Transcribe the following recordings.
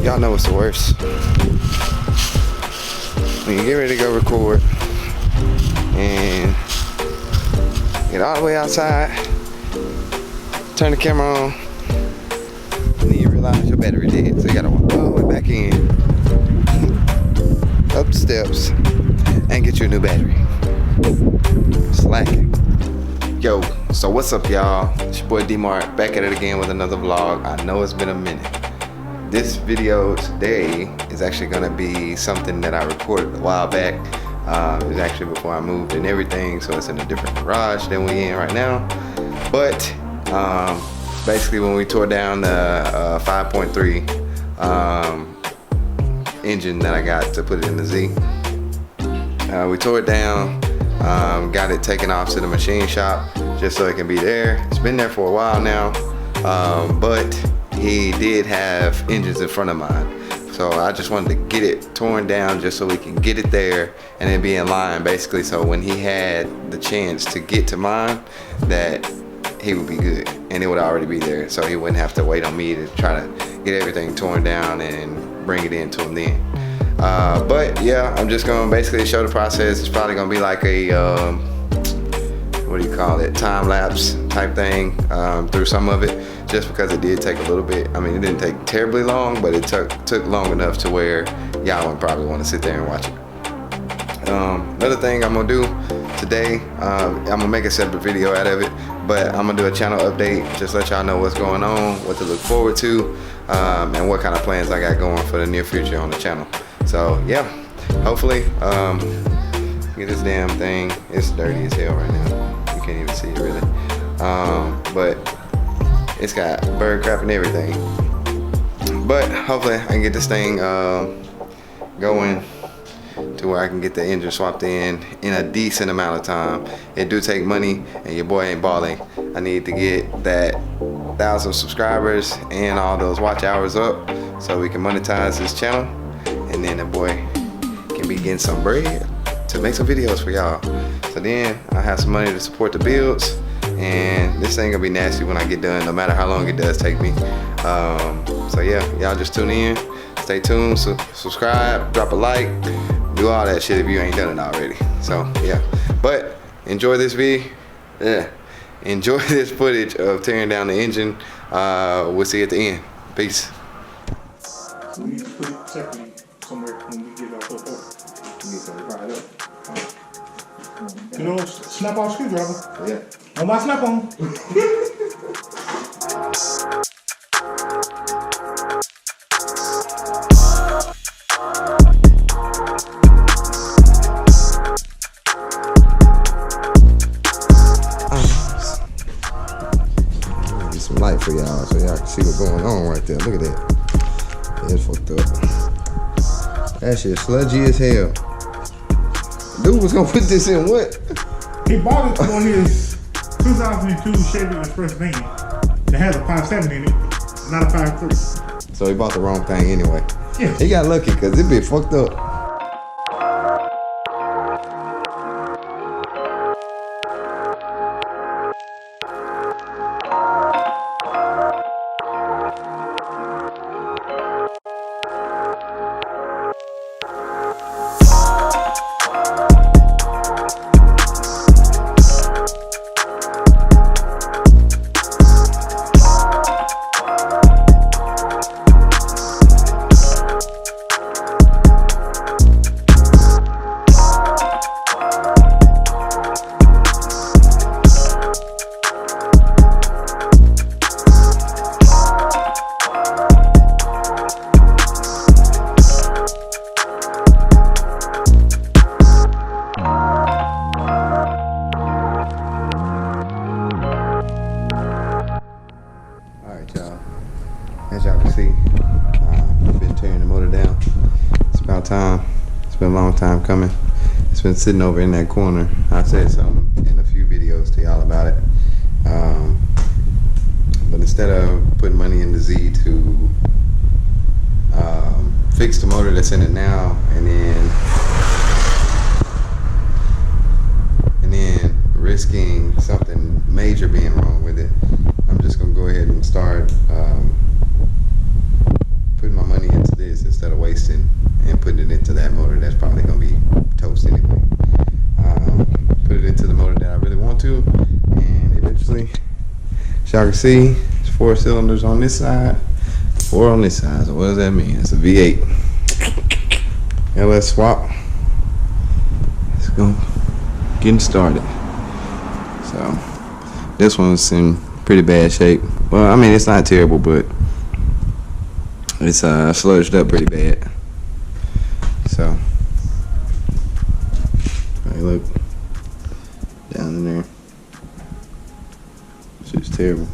Y'all know what's the worst. When you get ready to go record and get all the way outside, turn the camera on, and then you realize your battery dead. So you gotta walk all the way back in, up the steps, and get you a new battery. Slacking. Yo, so what's up, y'all? It's your boy D-Mart back at it again with another vlog. I know it's been a minute. This video today is actually gonna be something that I recorded a while back. It was actually before I moved and everything, so it's in a different garage than we in right now. But basically when we tore down the 5.3 engine that I got to put it in the Z, we tore it down, got it taken off to the machine shop just so it can be there. It's been there for a while now, but he did have engines in front of mine. So I just wanted to get it torn down just so we can get it there and then be in line basically, so when he had the chance to get to mine, that he would be good and it would already be there, so he wouldn't have to wait on me to try to get everything torn down and bring it in to him then. But yeah, I'm just gonna basically show the process. It's probably gonna be like a what do you call it, time lapse type thing through some of it, just because it did take a little bit. I mean, it didn't take terribly long, but it took long enough to where y'all would probably want to sit there and watch it. Another thing I'm gonna do today, I'm gonna make a separate video out of it, but I'm gonna do a channel update, just let y'all know what's going on, what to look forward to, and what kind of plans I got going for the near future on the channel. So yeah, hopefully, get this damn thing. It's dirty as hell right now. You can't even see it really. But it's got bird crap and everything. But hopefully I can get this thing going to where I can get the engine swapped in a decent amount of time. It do take money, and your boy ain't balling. I need to get that 1,000 subscribers and all those watch hours up so we can monetize this channel, and then the boy can be getting some bread to make some videos for y'all. So then I have some money to support the builds, and this thing gonna be nasty when I get done, no matter how long it does take me. So yeah, y'all just tune in, stay tuned, subscribe, drop a like, do all that shit if you ain't done it already. So yeah, but enjoy this enjoy this footage of tearing down the engine. We'll see you at the end. Peace. So we need to put it separately somewhere when we get our stuff up. You need to ride up. You know, snap off screwdriver. Yeah. On my snap on. Get some light for y'all so y'all can see what's going on right there. Look at that. It's fucked up. That shit sludgy as hell. Dude was gonna put this in what? He bought it on his 2002 Chevy Express van that has a 5.7 in it, not a 5.3. So he bought the wrong thing anyway. Yes. He got lucky because it been fucked up. As y'all can see, I've been tearing the motor down. It's about time. It's been a long time coming. It's been sitting over in that corner. I said something in a few videos to y'all about it. But instead of putting money in the Z to fix the motor that's in it now, and then risking something major being wrong with it, I'm just gonna go ahead and start putting my money into this. y'all can see, it's 4 cylinders on this side, 4 on this side. So what does that mean? It's a V8. Now let's swap. Let's go. Getting started. So this one's in pretty bad shape. Well, I mean, it's not terrible, but it's sludged up pretty bad. So hey, look down in there. It's just terrible.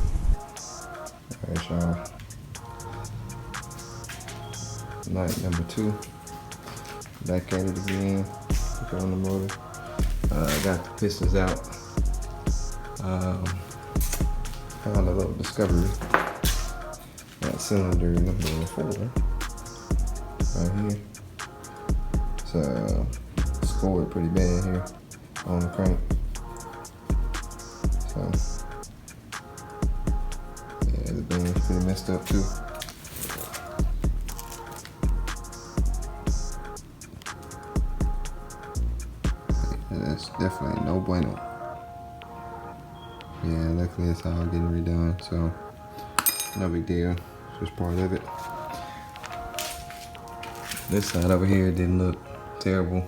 Alright, y'all. Night number 2. Back at it again. Put on the motor. Got the pistons out. Found a little discovery. That cylinder number 4 right here. It's scored pretty bad here on the crank. So yeah, the beam's pretty messed up too. That's definitely no bueno. Yeah, luckily it's all getting redone, so no big deal. It's just part of it. This side over here didn't look terrible.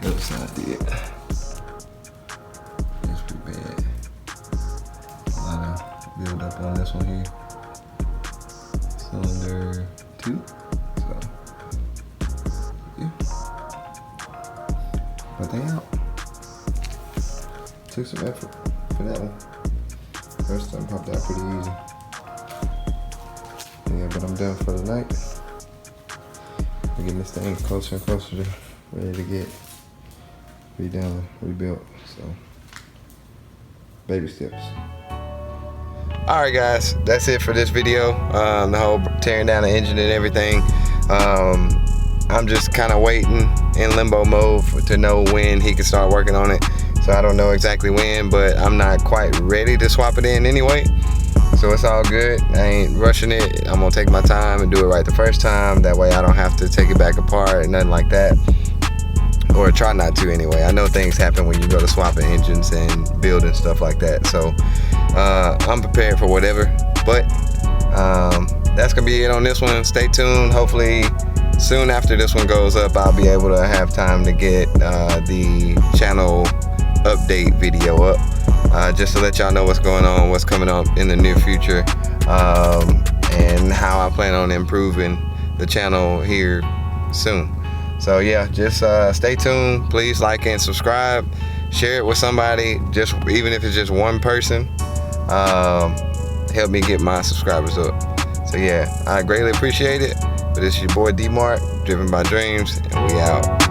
The other side did. It's pretty bad. A lot of build up on this one here. Cylinder 2. So yeah. But they out. Took some effort for that one. First time popped out pretty easy. Yeah, but I'm done for the night. We're getting this thing closer and closer to ready to get redone, rebuilt. So baby steps. Alright guys, that's it for this video. The whole tearing down the engine and everything. I'm just kind of waiting in limbo mode to know when he can start working on it. So I don't know exactly when, but I'm not quite ready to swap it in anyway. So it's all good. I ain't rushing it. I'm gonna take my time and do it right the first time. That way I don't have to take it back apart and nothing like that. Or try not to anyway. I know things happen when you go to swapping engines and building stuff like that. So I'm prepared for whatever. But that's gonna be it on this one. Stay tuned. Hopefully soon after this one goes up, I'll be able to have time to get the channel update video up, just to let y'all know what's going on, what's coming up in the near future, and how I plan on improving the channel here soon. So yeah, just stay tuned. Please like and subscribe. Share it with somebody, just even if it's just one person. Help me get my subscribers up. So yeah, I greatly appreciate it. But it's your boy D-Mart, driven by dreams, and we out.